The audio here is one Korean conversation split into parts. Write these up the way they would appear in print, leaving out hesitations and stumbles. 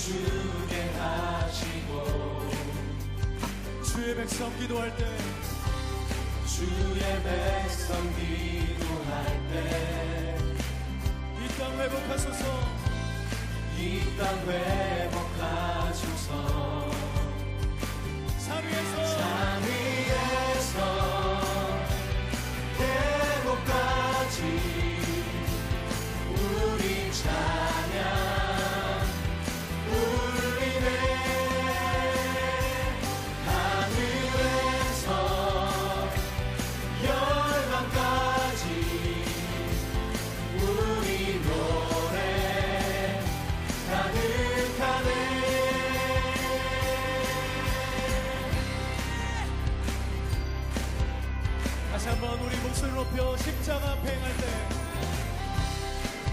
주게 하시고 주의 백성 기도할 때 주의 백성 기도할 때 이 땅 회복하소서 이 땅 회복하소서 산 위에서 계곡까지 우리 찬양 울리네 하늘에서 열방까지 우리 노래 가득하네. 다시 한번 우리 목소리 높여 십자가 앞에 행할 때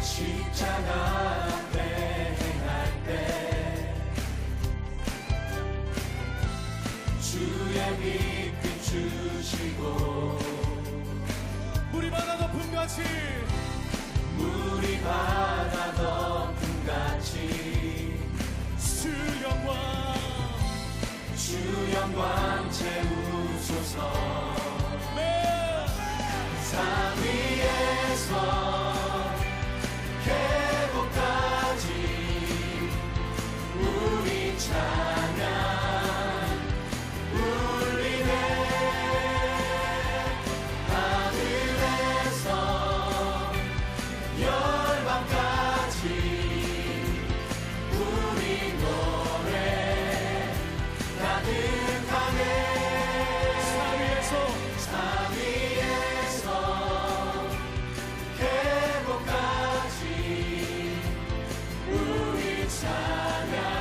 십자가 앞에 행할 때 주의 빛 비추시고 물이 바다 덮음같이 물이 바다 덮음같이 주 영광 채우소서. 산 위에서 계곡까지 우리 찬양 울리네 하늘에서 열방까지 우리 노래 가득하네. 산 위에서 계곡까지 우리 찬양 울리네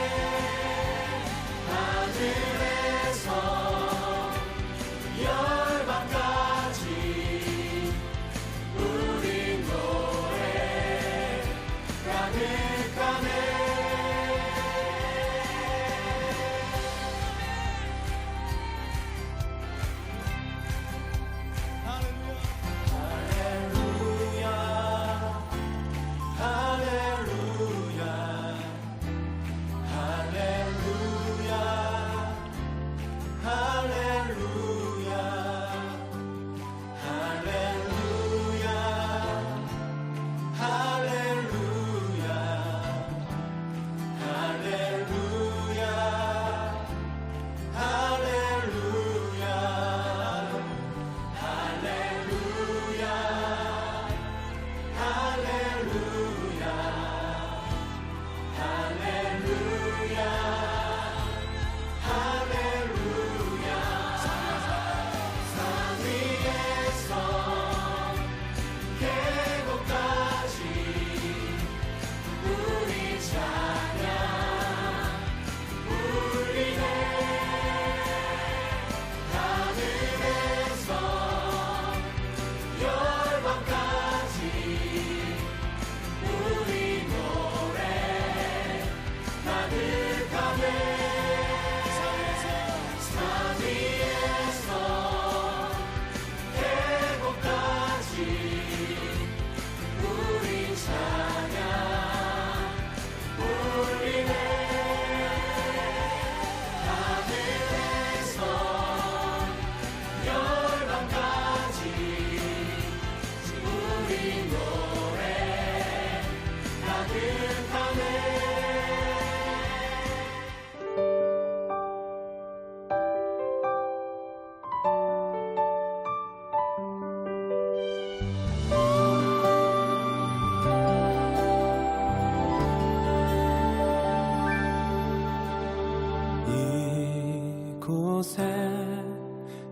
하늘에서 열방까지 우리 노래 가득하네.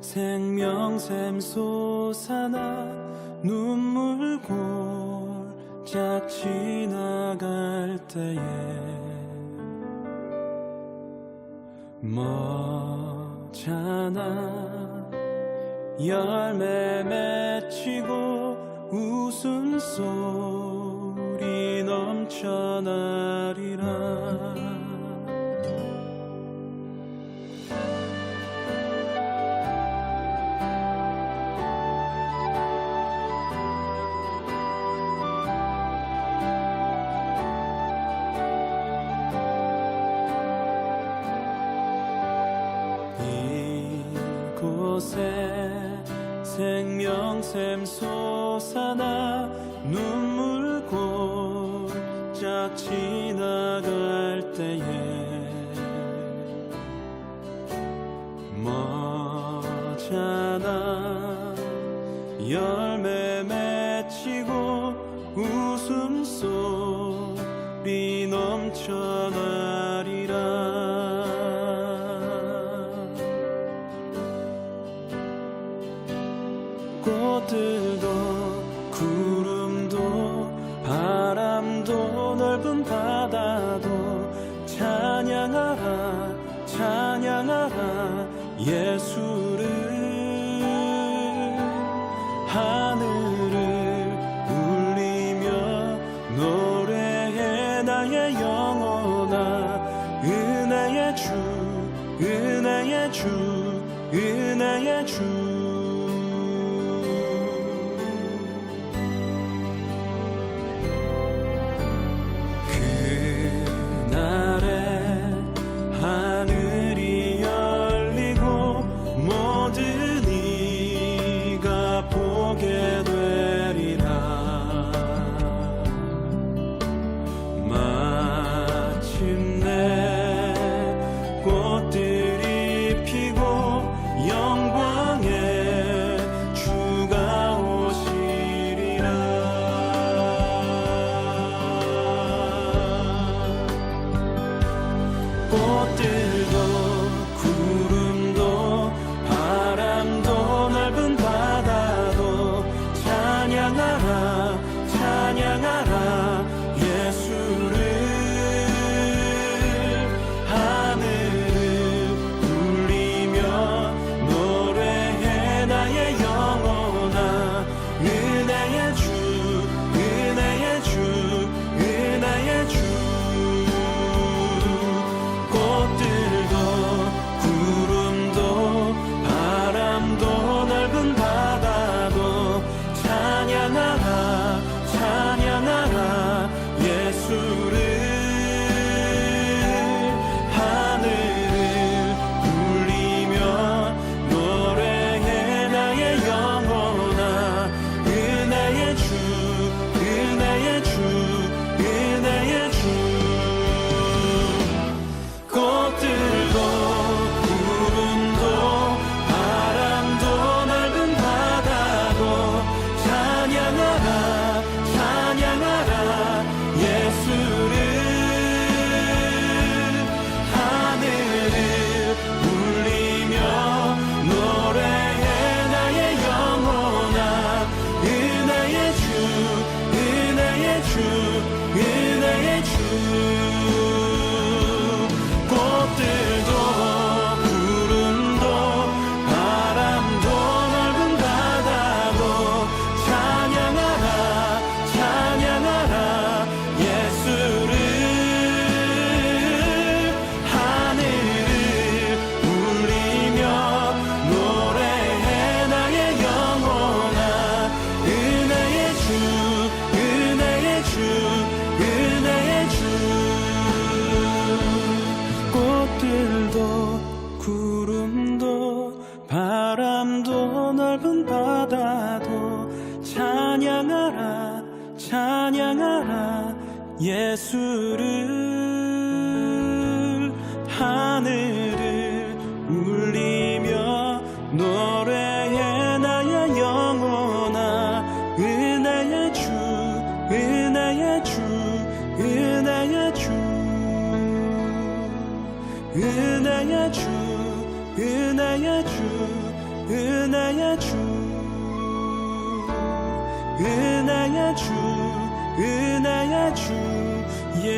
생명샘 솟아나 눈물 골짝 지나갈 때에 머잖아 열매 맺히고 웃음소리 넘쳐나리라. 생명샘 솟아나 눈물 골짝 지나갈 때에 머잖아 열매 맺히고 웃음소리 넘쳐나리라. 꽃들도 구름도 바람도 넓은 바다도 찬양하라 찬양하라 예수를. 하늘을 울리며 노래해 나의 영혼아. 은혜의 주 은혜의 주 은혜의 주. 예수를. 하늘을 울리며 노래해 나의 영혼아. 은혜의 주 은혜의 주 은혜의 주 은혜의 주 은혜의 주 은혜의 주 은혜의 주 은혜의 주 예수.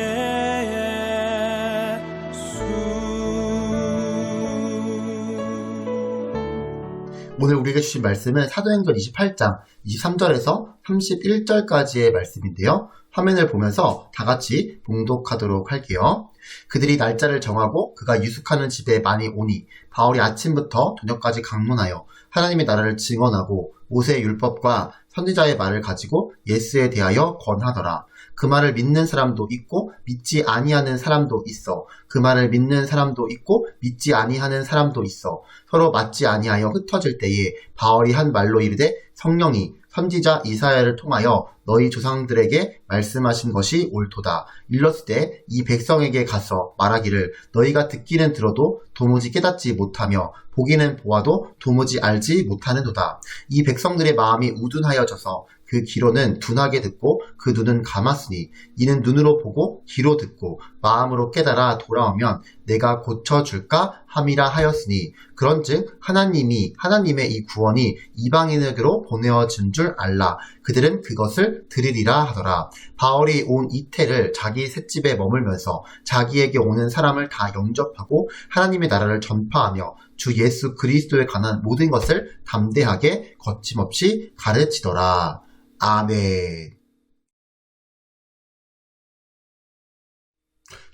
오늘 우리에게 주신 말씀은 사도행전 28장 23절에서 31절까지의 말씀인데요. 화면을 보면서 다 같이 봉독하도록 할게요. 그들이 날짜를 정하고 그가 유숙하는 집에 많이 오니 바울이 아침부터 저녁까지 강문하여 하나님의 나라를 증언하고 모세의 율법과 선지자의 말을 가지고 예수에 대하여 권하더라. 그 말을 믿는 사람도 있고 믿지 아니하는 사람도 있어. 그 말을 믿는 사람도 있고 믿지 아니하는 사람도 있어. 서로 맞지 아니하여 흩어질 때에 바울이 한 말로 이르되 성령이 선지자 이사야를 통하여 너희 조상들에게 말씀하신 것이 옳도다. 일렀을 이 백성에게 가서 말하기를 너희가 듣기는 들어도 도무지 깨닫지 못하며 보기는 보아도 도무지 알지 못하는도다. 이 백성들의 마음이 우둔하여져서 그 귀로는 둔하게 듣고 그 눈은 감았으니 이는 눈으로 보고 귀로 듣고 마음으로 깨달아 돌아오면 내가 고쳐줄까 함이라 하였으니 그런즉 하나님의 이 구원이 이방인에게로 보내어진 줄 알라. 그들은 그것을 들으리라 하더라. 바울이 온 이태를 자기 셋집에 머물면서 자기에게 오는 사람을 다 영접하고 하나님의 나라를 전파하며 주 예수 그리스도에 관한 모든 것을 담대하게 거침없이 가르치더라. 아멘.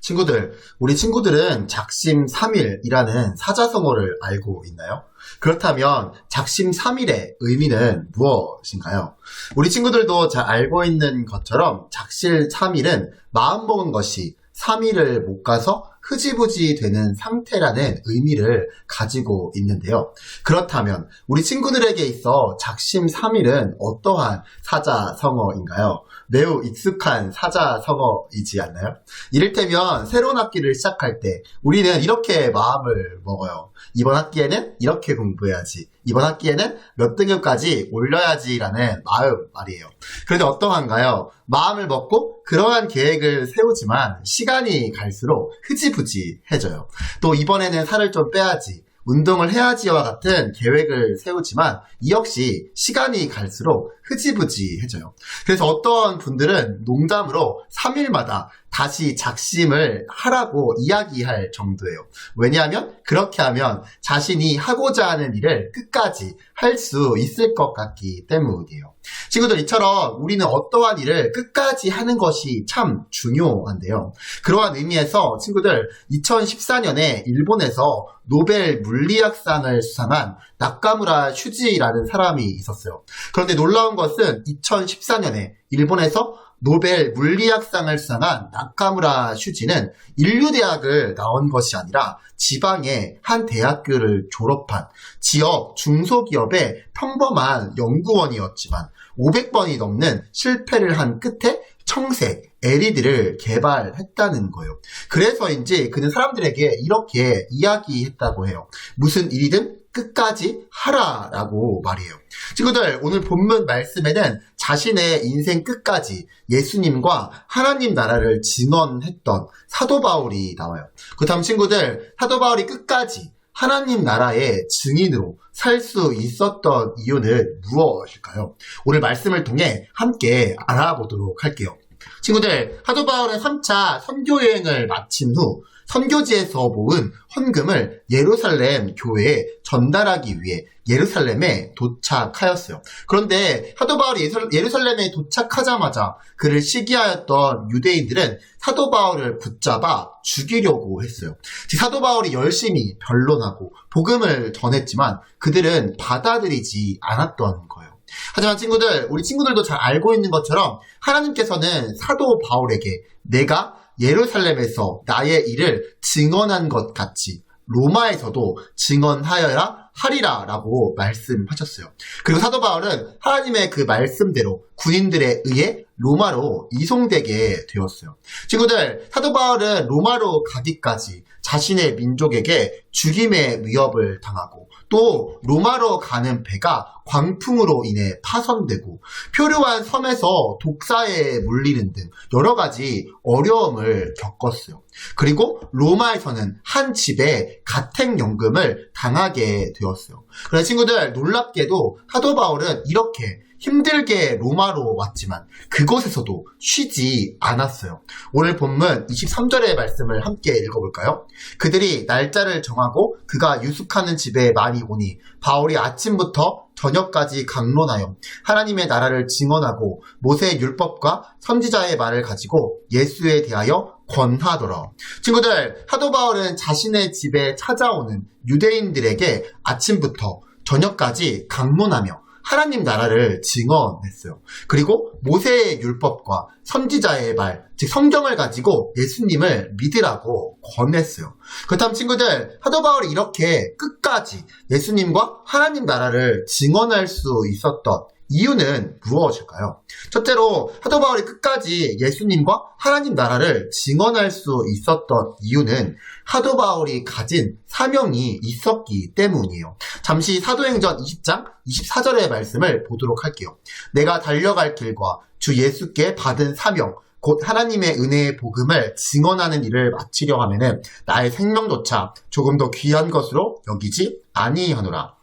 친구들, 우리 친구들은 작심 3일이라는 사자성어를 알고 있나요? 그렇다면 작심 3일의 의미는 무엇인가요? 우리 친구들도 잘 알고 있는 것처럼 작심 3일은 마음먹은 것이 3일을 못 가서 흐지부지 되는 상태라는 의미를 가지고 있는데요. 그렇다면 우리 친구들에게 있어 작심 3일은 어떠한 사자성어인가요? 매우 익숙한 사자성어이지 않나요? 이를테면 새로운 학기를 시작할 때 우리는 이렇게 마음을 먹어요. 이번 학기에는 이렇게 공부해야지. 이번 학기에는 몇 등급까지 올려야지 라는 마음 말이에요. 그런데 어떠한가요? 마음을 먹고 그러한 계획을 세우지만 시간이 갈수록 흐지부지해져요. 또 이번에는 살을 좀 빼야지. 운동을 해야지와 같은 계획을 세우지만 이 역시 시간이 갈수록 흐지부지해져요. 그래서 어떤 분들은 농담으로 3일마다 다시 작심을 하라고 이야기할 정도예요. 왜냐하면 그렇게 하면 자신이 하고자 하는 일을 끝까지 할 수 있을 것 같기 때문이에요. 친구들, 이처럼 우리는 어떠한 일을 끝까지 하는 것이 참 중요한데요. 그러한 의미에서 친구들, 2014년에 일본에서 노벨 물리학상을 수상한 나카무라 슈지라는 사람이 있었어요. 그런데 놀라운 것은 2014년에 일본에서 노벨 물리학상을 수상한 나카무라 슈지는 인류대학을 나온 것이 아니라 지방의 한 대학교를 졸업한 지역 중소기업의 평범한 연구원이었지만 500번이 넘는 실패를 한 끝에 청색 LED를 개발했다는 거예요. 그래서인지 그는 사람들에게 이렇게 이야기했다고 해요. 무슨 일이든 끝까지 하라라고 말해요. 친구들, 오늘 본문 말씀에는 자신의 인생 끝까지 예수님과 하나님 나라를 증언했던 사도 바울이 나와요. 그렇다면 친구들, 사도 바울이 끝까지 하나님 나라의 증인으로 살 수 있었던 이유는 무엇일까요? 오늘 말씀을 통해 함께 알아보도록 할게요. 친구들, 사도 바울은 3차 선교 여행을 마친 후 선교지에서 모은 헌금을 예루살렘 교회에 전달하기 위해 예루살렘에 도착하였어요. 그런데 사도 바울이 예루살렘에 도착하자마자 그를 시기하였던 유대인들은 사도 바울을 붙잡아 죽이려고 했어요. 사도 바울이 열심히 변론하고 복음을 전했지만 그들은 받아들이지 않았던 거예요. 하지만 친구들, 우리 친구들도 잘 알고 있는 것처럼 하나님께서는 사도 바울에게 내가 예루살렘에서 나의 일을 증언한 것 같이 로마에서도 증언하여야 하리라 라고 말씀하셨어요. 그리고 사도 바울은 하나님의 그 말씀대로 군인들에 의해 로마로 이송되게 되었어요. 친구들, 사도 바울은 로마로 가기까지 자신의 민족에게 죽임의 위협을 당하고 또 로마로 가는 배가 광풍으로 인해 파손되고 표류한 섬에서 독사에 물리는 등 여러 가지 어려움을 겪었어요. 그리고 로마에서는 한 집에 가택연금을 당하게 되었어요. 그래서 친구들, 놀랍게도 사도 바울은 이렇게 힘들게 로마로 왔지만 그곳에서도 쉬지 않았어요. 오늘 본문 23절의 말씀을 함께 읽어볼까요? 그들이 날짜를 정하고 그가 유숙하는 집에 많이 오니 바울이 아침부터 저녁까지 강론하여 하나님의 나라를 증언하고 모세의 율법과 선지자의 말을 가지고 예수에 대하여 권하더라. 친구들, 사도 바울은 자신의 집에 찾아오는 유대인들에게 아침부터 저녁까지 강론하며 하나님 나라를 증언했어요. 그리고 모세의 율법과 선지자의 말, 즉 성경을 가지고 예수님을 믿으라고 권했어요. 그렇다면 친구들, 사도 바울이 이렇게 끝까지 예수님과 하나님 나라를 증언할 수 있었던 이유는 무엇일까요? 첫째로 사도 바울이 끝까지 예수님과 하나님 나라를 증언할 수 있었던 이유는 사도 바울이 가진 사명이 있었기 때문이에요. 잠시 사도행전 20장 24절의 말씀을 보도록 할게요. 내가 달려갈 길과 주 예수께 받은 사명 곧 하나님의 은혜의 복음을 증언하는 일을 마치려 하면은 나의 생명조차 조금 더 귀한 것으로 여기지 아니하노라.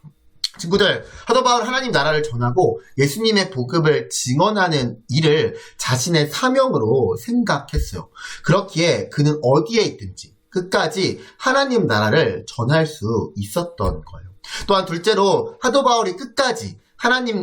친구들, 사도 바울 하나님 나라를 전하고 예수님의 복음을 증언하는 일을 자신의 사명으로 생각했어요. 그렇기에 그는 어디에 있든지 끝까지 하나님 나라를 전할 수 있었던 거예요. 또한 둘째로 사도 바울이 끝까지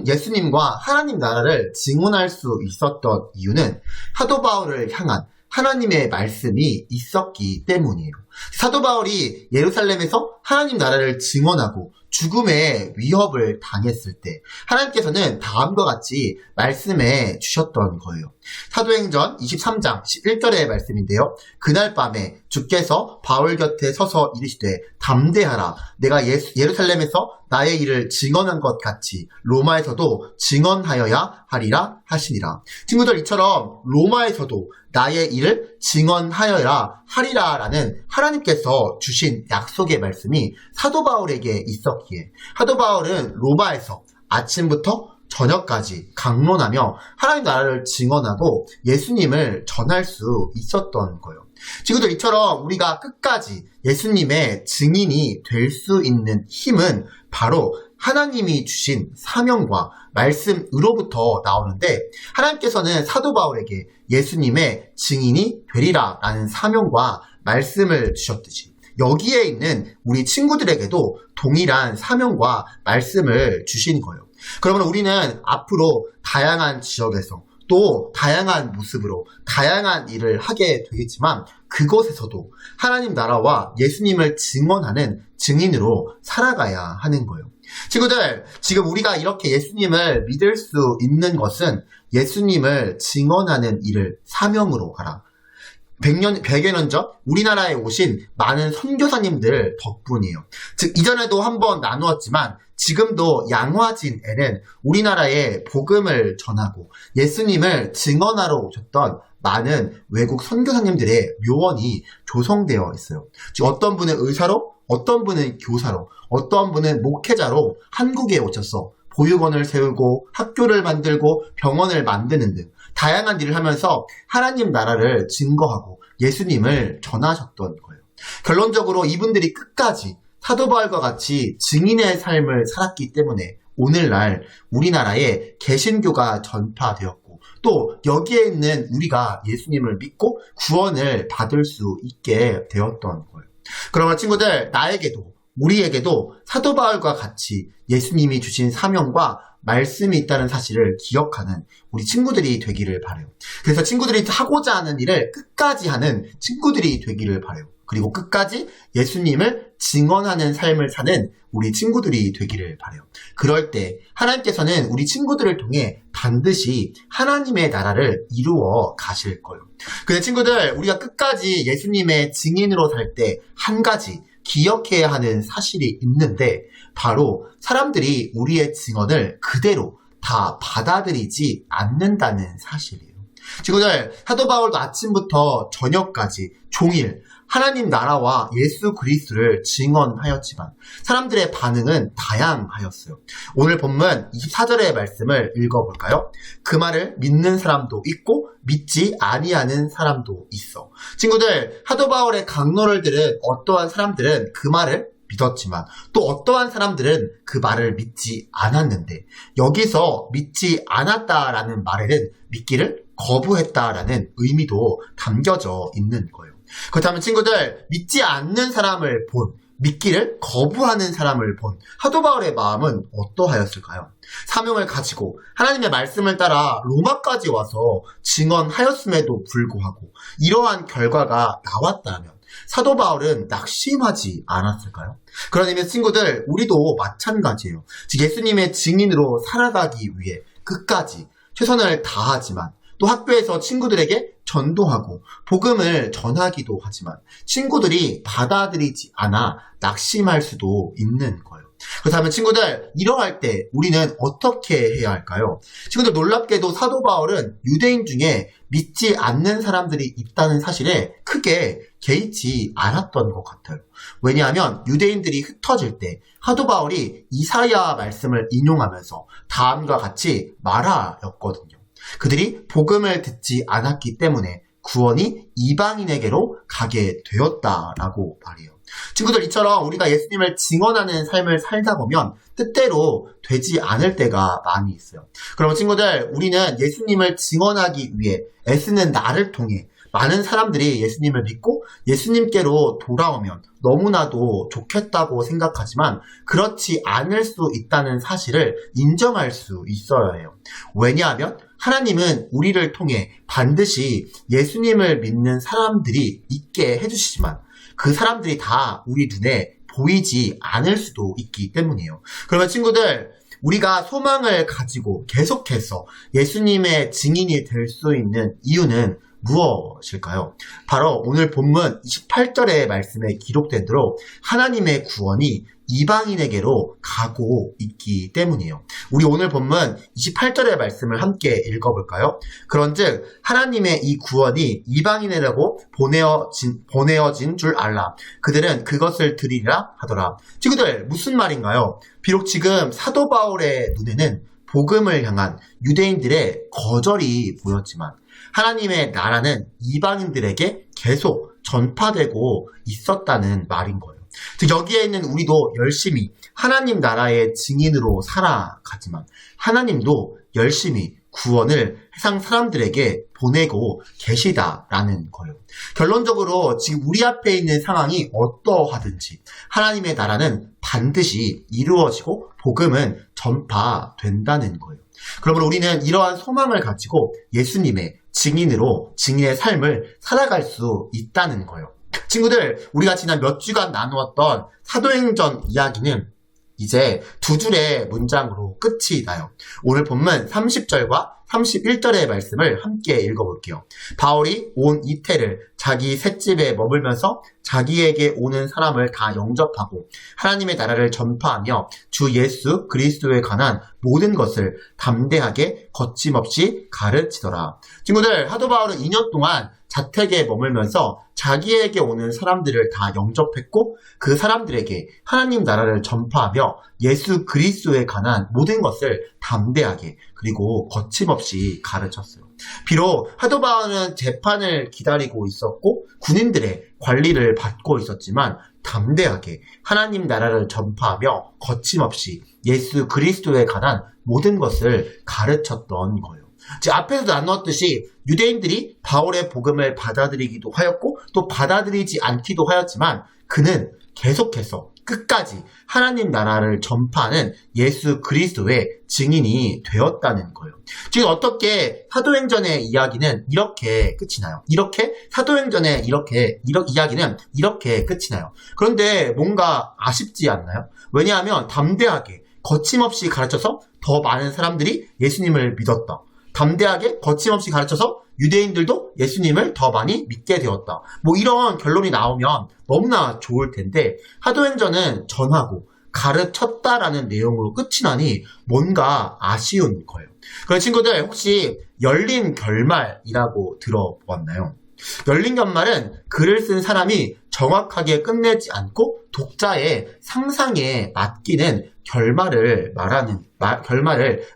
예수님과 하나님 나라를 증언할 수 있었던 이유는 사도 바울을 향한 하나님의 말씀이 있었기 때문이에요. 사도 바울이 예루살렘에서 하나님 나라를 증언하고 죽음의 위협을 당했을 때 하나님께서는 다음과 같이 말씀해 주셨던 거예요. 사도행전 23장 11절의 말씀인데요. 그날 밤에 주께서 바울 곁에 서서 이르시되 담대하라. 내가 예루살렘에서 나의 일을 증언한 것 같이 로마에서도 증언하여야 하리라 하시니라. 친구들, 이처럼 로마에서도 나의 일을 증언하여야 하리라 라는 하나님께서 주신 약속의 말씀이 사도 바울에게 있었기에 사도 바울은 로마에서 아침부터 저녁까지 강론하며 하나님 나라를 증언하고 예수님을 전할 수 있었던 거예요. 친구들, 이처럼 우리가 끝까지 예수님의 증인이 될 수 있는 힘은 바로 하나님이 주신 사명과 말씀으로부터 나오는데, 하나님께서는 사도 바울에게 예수님의 증인이 되리라 라는 사명과 말씀을 주셨듯이 여기에 있는 우리 친구들에게도 동일한 사명과 말씀을 주신 거예요. 그러면 우리는 앞으로 다양한 지역에서 또 다양한 모습으로 다양한 일을 하게 되겠지만 그곳에서도 하나님 나라와 예수님을 증언하는 증인으로 살아가야 하는 거예요. 친구들, 지금 우리가 이렇게 예수님을 믿을 수 있는 것은 예수님을 증언하는 일을 사명으로 하라. 100여 년 전 우리나라에 오신 많은 선교사님들 덕분이에요. 즉, 이전에도 한번 나누었지만 지금도 양화진에는 우리나라에 복음을 전하고 예수님을 증언하러 오셨던 많은 외국 선교사님들의 묘원이 조성되어 있어요. 즉, 어떤 분은 의사로, 어떤 분은 교사로, 어떤 분은 목회자로 한국에 오셔서 보육원을 세우고 학교를 만들고 병원을 만드는 등 다양한 일을 하면서 하나님 나라를 증거하고 예수님을 전하셨던 거예요. 결론적으로 이분들이 끝까지 사도 바울과 같이 증인의 삶을 살았기 때문에 오늘날 우리나라에 개신교가 전파되었고 또 여기에 있는 우리가 예수님을 믿고 구원을 받을 수 있게 되었던 거예요. 그러면 친구들, 나에게도 우리에게도 사도 바울과 같이 예수님이 주신 사명과 말씀이 있다는 사실을 기억하는 우리 친구들이 되기를 바라요. 그래서 친구들이 하고자 하는 일을 끝까지 하는 친구들이 되기를 바라요. 그리고 끝까지 예수님을 증언하는 삶을 사는 우리 친구들이 되기를 바라요. 그럴 때 하나님께서는 우리 친구들을 통해 반드시 하나님의 나라를 이루어 가실 거예요. 근데 친구들, 우리가 끝까지 예수님의 증인으로 살 때 한 가지 기억해야 하는 사실이 있는데 바로 사람들이 우리의 증언을 그대로 다 받아들이지 않는다는 사실이에요. 친구들, 사도 바울도 아침부터 저녁까지 종일 하나님 나라와 예수 그리스도를 증언하였지만 사람들의 반응은 다양하였어요. 오늘 본문 24절의 말씀을 읽어볼까요? 그 말을 믿는 사람도 있고 믿지 아니하는 사람도 있어. 친구들, 사도 바울의 강론을 들은 어떠한 사람들은 그 말을 믿었지만 또 어떠한 사람들은 그 말을 믿지 않았는데 여기서 믿지 않았다라는 말에는 믿기를 거부했다라는 의미도 담겨져 있는 거예요. 그렇다면 친구들, 믿지 않는 사람을 본, 믿기를 거부하는 사람을 본 사도 바울의 마음은 어떠하였을까요? 사명을 가지고 하나님의 말씀을 따라 로마까지 와서 증언하였음에도 불구하고 이러한 결과가 나왔다면 사도 바울은 낙심하지 않았을까요? 그런 의미에서 친구들, 우리도 마찬가지예요. 즉 예수님의 증인으로 살아가기 위해 끝까지 최선을 다하지만, 또 학교에서 친구들에게 전도하고 복음을 전하기도 하지만 친구들이 받아들이지 않아 낙심할 수도 있는 거예요. 그렇다면 친구들, 이러할 때 우리는 어떻게 해야 할까요? 친구들, 놀랍게도 사도 바울은 유대인 중에 믿지 않는 사람들이 있다는 사실에 크게 개의치 않았던 것 같아요. 왜냐하면 유대인들이 흩어질 때 사도 바울이 이사야 말씀을 인용하면서 다음과 같이 말하였거든요. 그들이 복음을 듣지 않았기 때문에 구원이 이방인에게로 가게 되었다라고 말해요. 친구들, 이처럼 우리가 예수님을 증언하는 삶을 살다 보면 뜻대로 되지 않을 때가 많이 있어요. 그럼 친구들, 우리는 예수님을 증언하기 위해 애쓰는 나를 통해 많은 사람들이 예수님을 믿고 예수님께로 돌아오면 너무나도 좋겠다고 생각하지만 그렇지 않을 수 있다는 사실을 인정할 수 있어야 해요. 왜냐하면 하나님은 우리를 통해 반드시 예수님을 믿는 사람들이 있게 해주시지만 그 사람들이 다 우리 눈에 보이지 않을 수도 있기 때문이에요. 그러면 친구들, 우리가 소망을 가지고 계속해서 예수님의 증인이 될 수 있는 이유는 무엇일까요? 바로 오늘 본문 28절의 말씀에 기록된 대로 하나님의 구원이 이방인에게로 가고 있기 때문이에요. 우리 오늘 본문 28절의 말씀을 함께 읽어볼까요? 그런즉 하나님의 이 구원이 이방인에게로 보내어진 줄 알라. 그들은 그것을 들으리라 하더라. 친구들, 무슨 말인가요? 비록 지금 사도 바울의 눈에는 복음을 향한 유대인들의 거절이 보였지만 하나님의 나라는 이방인들에게 계속 전파되고 있었다는 말인 거예요. 즉 여기에 있는 우리도 열심히 하나님 나라의 증인으로 살아가지만 하나님도 열심히 구원을 세상 사람들에게 보내고 계시다라는 거예요. 결론적으로 지금 우리 앞에 있는 상황이 어떠하든지 하나님의 나라는 반드시 이루어지고 복음은 전파된다는 거예요. 그러므로 우리는 이러한 소망을 가지고 예수님의 증인으로 증인의 삶을 살아갈 수 있다는 거예요. 친구들, 우리가 지난 몇 주간 나누었던 사도행전 이야기는 이제 두 줄의 문장으로 끝이 나요. 오늘 본문 30절과 31절의 말씀을 함께 읽어볼게요. 바울이 온 이태를 자기 셋집에 머물면서 자기에게 오는 사람을 다 영접하고 하나님의 나라를 전파하며 주 예수 그리스도에 관한 모든 것을 담대하게 거침없이 가르치더라. 친구들, 사도 바울은 2년 동안 자택에 머물면서 자기에게 오는 사람들을 다 영접했고 그 사람들에게 하나님 나라를 전파하며 예수 그리스도에 관한 모든 것을 담대하게 그리고 거침없이 가르쳤어요. 비록 사도 바울은 재판을 기다리고 있었고 군인들의 관리를 받고 있었지만 담대하게 하나님 나라를 전파하며 거침없이 예수 그리스도에 관한 모든 것을 가르쳤던 거예요. 앞에서도 나누었듯이 유대인들이 바울의 복음을 받아들이기도 하였고 또 받아들이지 않기도 하였지만 그는 계속해서 끝까지 하나님 나라를 전파하는 예수 그리스도의 증인이 되었다는 거예요. 지금 어떻게 사도행전의 이야기는 이렇게 끝이 나요. 사도행전의 이야기는 이렇게 끝이 나요. 그런데 뭔가 아쉽지 않나요? 왜냐하면 담대하게 거침없이 가르쳐서 더 많은 사람들이 예수님을 믿었다. 담대하게 거침없이 가르쳐서 유대인들도 예수님을 더 많이 믿게 되었다. 이런 결론이 나오면 너무나 좋을 텐데 사도행전은 전하고 가르쳤다라는 내용으로 끝이 나니 뭔가 아쉬운 거예요. 그럼 친구들, 혹시 열린 결말이라고 들어보았나요? 열린 결말은 글을 쓴 사람이 정확하게 끝내지 않고 독자의 상상에 맡기는 결말을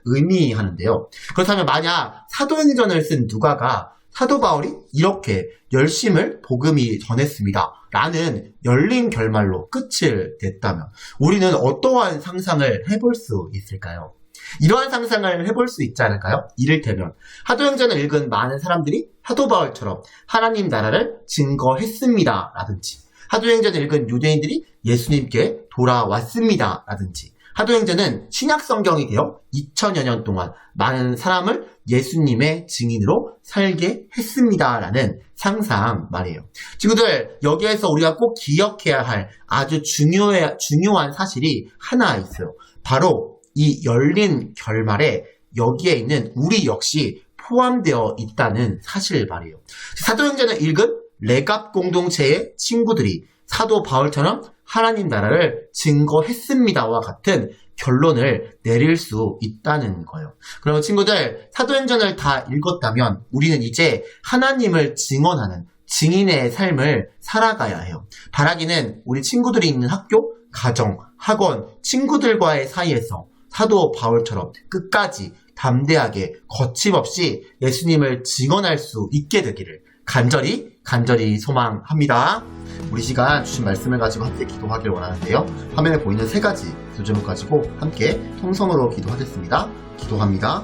의미하는데요. 그렇다면 만약 사도행전을 쓴 누가가 사도 바울이 이렇게 열심을 복음이 전했습니다 라는 열린 결말로 끝을 냈다면 우리는 어떠한 상상을 해볼 수 있을까요? 이러한 상상을 해볼 수 있지 않을까요? 이를테면 사도행전을 읽은 많은 사람들이 사도 바울처럼 하나님 나라를 증거했습니다 라든지 사도행전을 읽은 유대인들이 예수님께 돌아왔습니다 라든지 사도행전은 신약 성경이 되어 2000여 년 동안 많은 사람을 예수님의 증인으로 살게 했습니다라는 상상 말이에요. 친구들, 여기에서 우리가 꼭 기억해야 할 아주 중요한 사실이 하나 있어요. 바로 이 열린 결말에 여기에 있는 우리 역시 포함되어 있다는 사실 말이에요. 사도행전을 읽은 레갑 공동체의 친구들이 사도 바울처럼 하나님 나라를 증거했습니다와 같은 결론을 내릴 수 있다는 거예요. 그러면 친구들, 사도행전을 다 읽었다면 우리는 이제 하나님을 증언하는 증인의 삶을 살아가야 해요. 바라기는 우리 친구들이 있는 학교, 가정, 학원, 친구들과의 사이에서 사도 바울처럼 끝까지 담대하게 거침없이 예수님을 증언할 수 있게 되기를 간절히 소망합니다. 우리 시간 주신 말씀을 가지고 함께 기도하길 원하는데요. 화면에 보이는 3가지 요점을 가지고 함께 통성으로 기도하겠습니다. 기도합니다.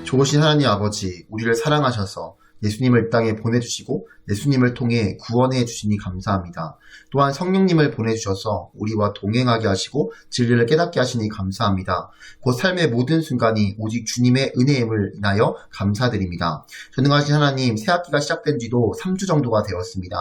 좋으신 하나님 아버지, 우리를 사랑하셔서 예수님을 이 땅에 보내주시고 예수님을 통해 구원해 주시니 감사합니다. 또한 성령님을 보내주셔서 우리와 동행하게 하시고 진리를 깨닫게 하시니 감사합니다. 곧 삶의 모든 순간이 오직 주님의 은혜임을 인하여 감사드립니다. 전능하신 하나님, 새학기가 시작된 지도 3주 정도가 되었습니다.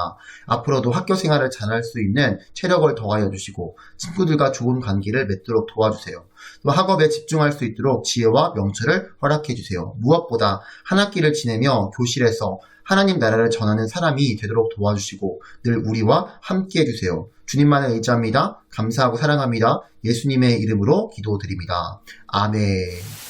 앞으로도 학교 생활을 잘할 수 있는 체력을 더하여 주시고 친구들과 좋은 관계를 맺도록 도와주세요. 또 학업에 집중할 수 있도록 지혜와 명철을 허락해 주세요. 무엇보다 한 학기를 지내며 교실에서 하나님 나라를 전하는 사람이 되도록 도와주시고 늘 우리와 함께 해주세요. 주님만을 의지합니다. 감사하고 사랑합니다. 예수님의 이름으로 기도드립니다. 아멘.